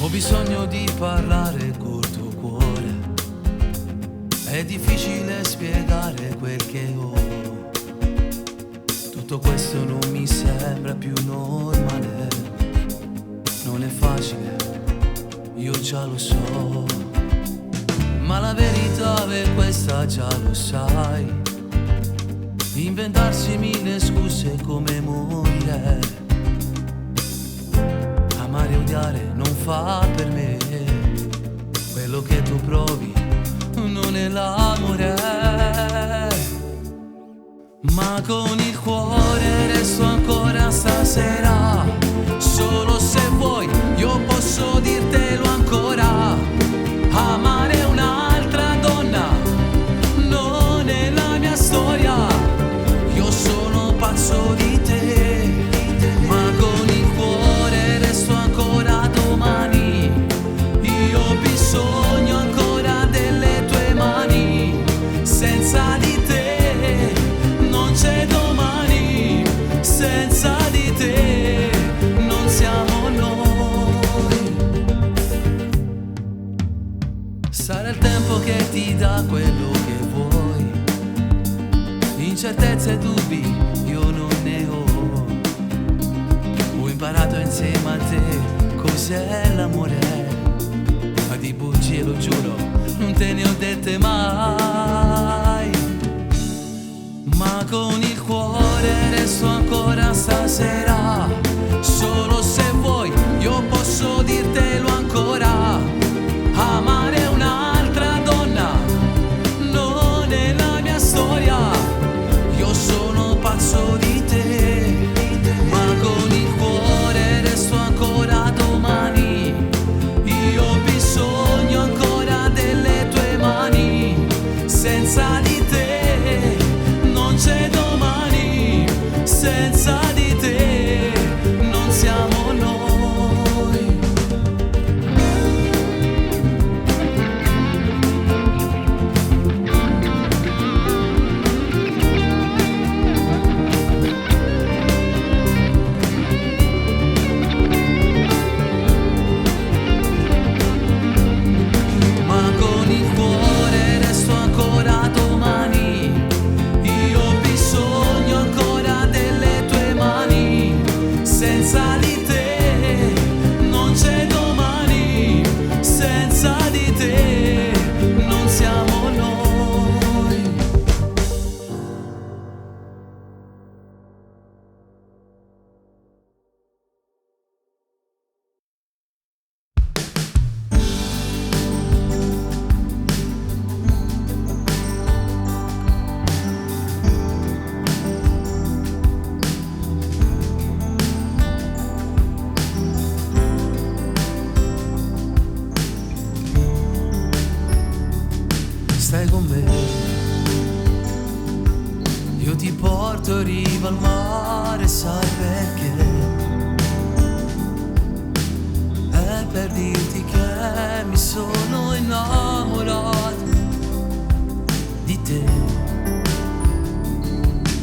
bisogno di parlare col tuo cuore. È difficile spiegare quel che ho. Tutto questo non mi sembra più normale. Non è facile, io già lo so. Ma la verità è questa, già lo sai. Inventarsi mille scuse come morire. Amare e odiare non fa per me. Quello che tu provi non è l'amore. Ma con il cuore resto ancora stasera. Solo se vuoi io posso dirtelo ancora. Amare un'altra donna non è la mia storia. Io sono pazzo di te. Ma con il cuore resto ancora domani. Io ho bisogno ancora delle tue mani. Senza di te non c'è domani. Senza di te non siamo noi. Sarà il tempo che ti dà quello che vuoi. Incertezze e dubbi io non ne ho. Ho imparato insieme a te cos'è l'amore. Ma di bugie lo giuro non te ne ho dette mai. Ma con il cuore resto ancora stasera. Solo se vuoi io posso dirtelo ancora. Amare un'altra donna non è la mia storia. Io sono pazzo di te. Ma con il cuore resto ancora domani. Io ho bisogno ancora delle tue mani. Senza di te non c'è domani. Senza di te non siamo noi. Ma con il cuore resto ancora domani. Io ho bisogno ancora delle tue mani. Senza di te non c'è domani. Senza di te non siamo noi. Stai con me, io ti porto in riva al mare, sai perché? È per dirti che mi sono innamorato di te.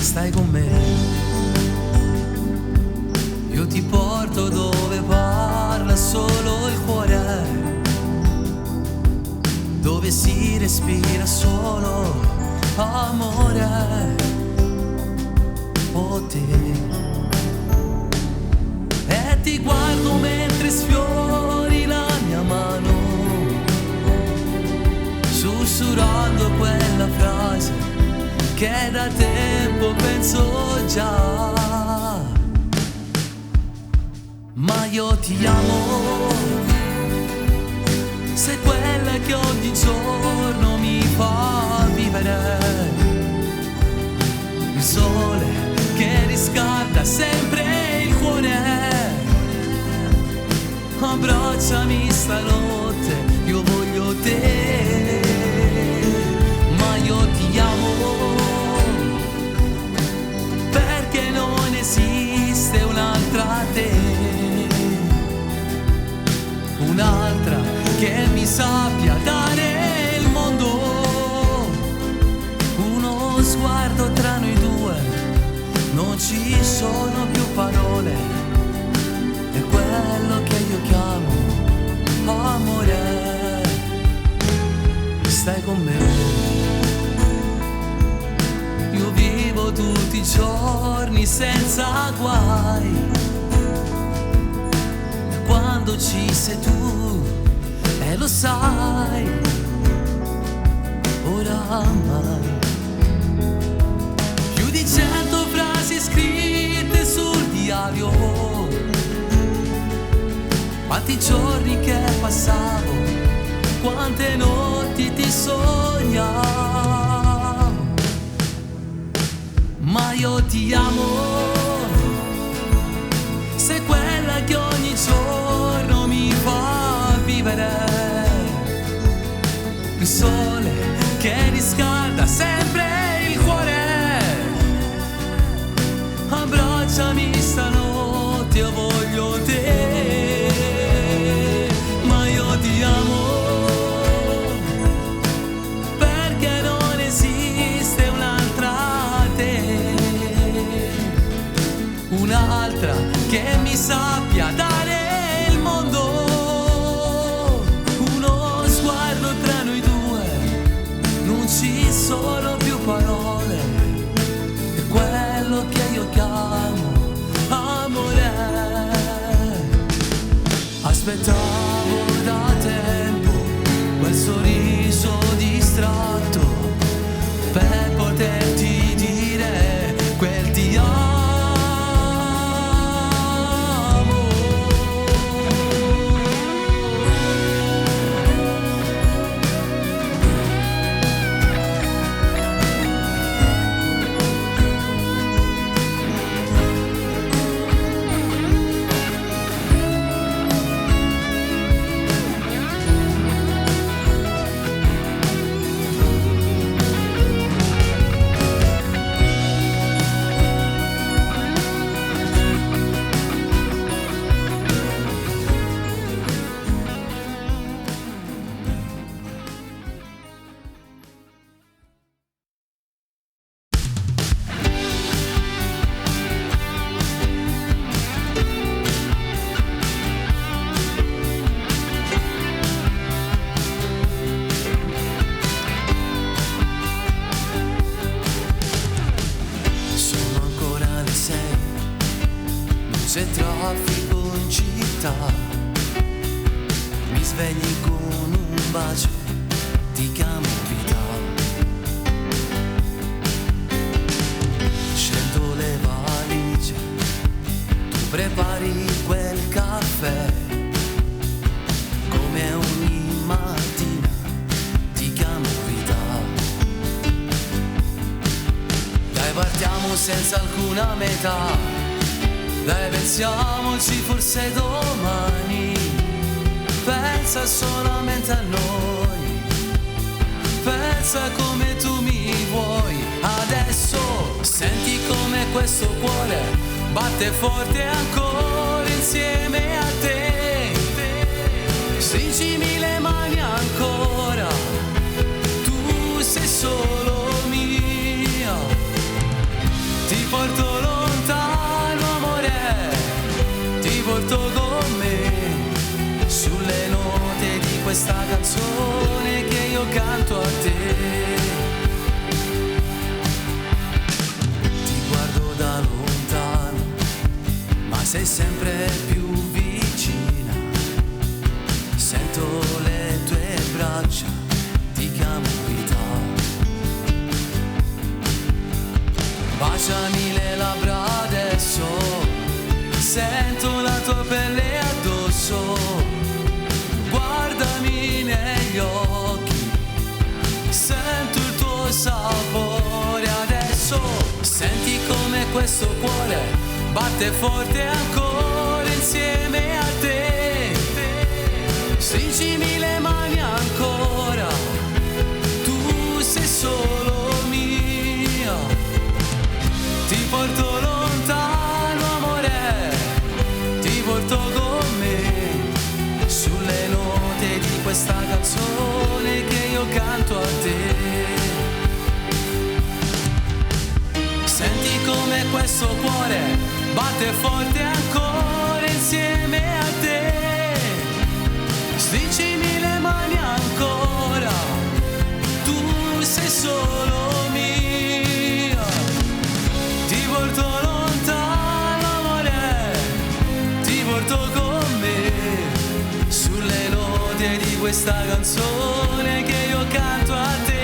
Stai con me, io ti porto dove parla solo il cuore. Dove si respira solo amore. Oh te. E ti guardo mentre sfiori la mia mano, sussurrando quella frase che da tempo penso già. Ma io ti amo. Sei quella che ogni giorno mi fa vivere. Il sole che riscalda sempre il cuore. Abbracciami stanotte, io voglio te. Ma io ti amo, perché non esiste un'altra te. Un'altra che mi sappia dare il mondo. Uno sguardo tra noi due, non ci sono più parole. È quello che io chiamo con me. Io vivo tutti i giorni senza guai, e quando ci sei tu, e lo sai, oramai. Più di 100 frasi scritte sul diario, quanti giorni che passavo, quante notti ti sognavo. Ma io ti amo, sei quella che ogni giorno mi fa vivere. Il sole che riscalda sempre il cuore, abbracciami stanotte, io voglio te. Ma io ti amo, perché non esiste un'altra te, un'altra che mi sappia dare il mondo. Uno sguardo tra noi due, non ci sono più parole, è quello che io chiamo amore. Aspettavo da tempo quel sorriso distratto per poterti dire quel ti amo. C'è traffico in città, mi svegli con un bacio, ti chiamo vita. Scendo le valigie, tu prepari quel caffè, come ogni mattina ti chiamo vita. Dai, partiamo senza alcuna metà, dai, pensiamoci forse domani, pensa solamente a noi, pensa come tu mi vuoi. Adesso senti come questo cuore batte forte ancora insieme a te. Stringimi le mani ancora, tu sei solo mia, ti porto lontano amore, ti porto con me sulle note di questa canzone che io canto a te. Ti guardo da lontano, ma sei sempre più vicina, sento le tue braccia, ti chiamo vita. Baciami le labbra adesso, sento la tua pelle addosso, guardami negli occhi, sento il tuo sapore. Adesso senti come questo cuore batte forte ancora insieme a te. Stringimi le mani ancora, tu sei solo mia, ti porto lontano amore, ti porto con me sulle note di questa canzone che io canto a te. Senti come questo cuore batte forte ancora insieme a te. Stringimi le mani ancora, tu questa canzone che io canto a te.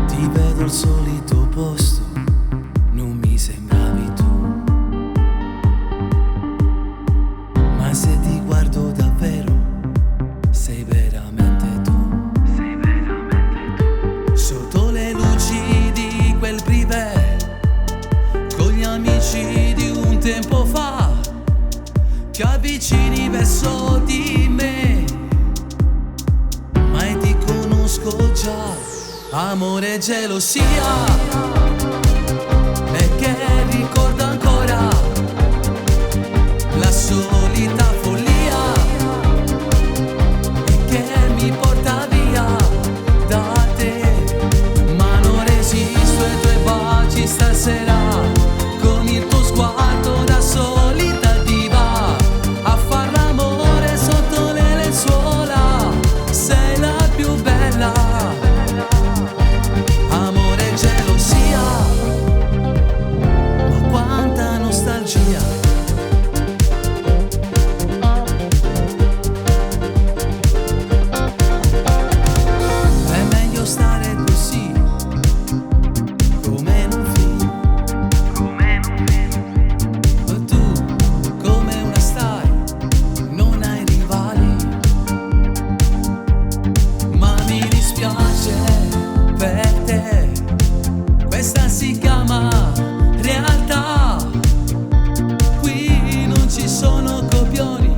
Ti vedo al solito posto, non mi sembravi tu. Ma se ti guardo davvero, sei veramente tu. Sei veramente tu. Sotto le luci di quel privé, con gli amici di un tempo fa, ti avvicini verso di me, ma ti conosco già. Amore e gelosia, e che ricordo ancora la solita follia, e che mi porta via da te. Ma non resisto ai tuoi baci stasera, con il tuo sguardo da solita diva, a far l'amore sotto le lenzuola. Sei la più bella. Questa si chiama realtà, qui non ci sono copioni,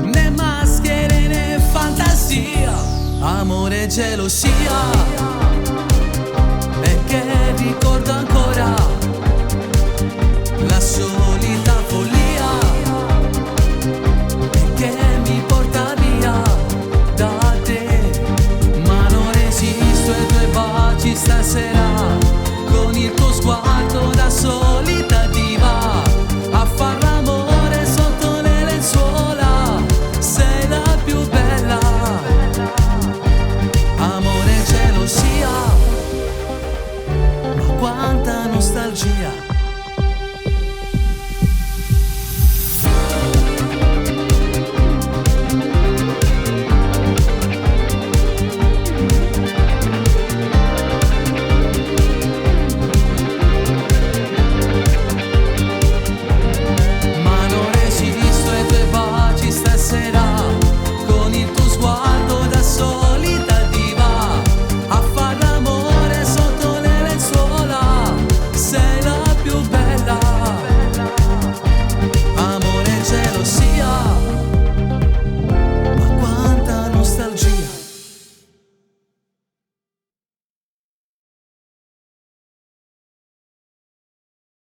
né maschere né fantasia. Amore e gelosia, e che ricordo ancora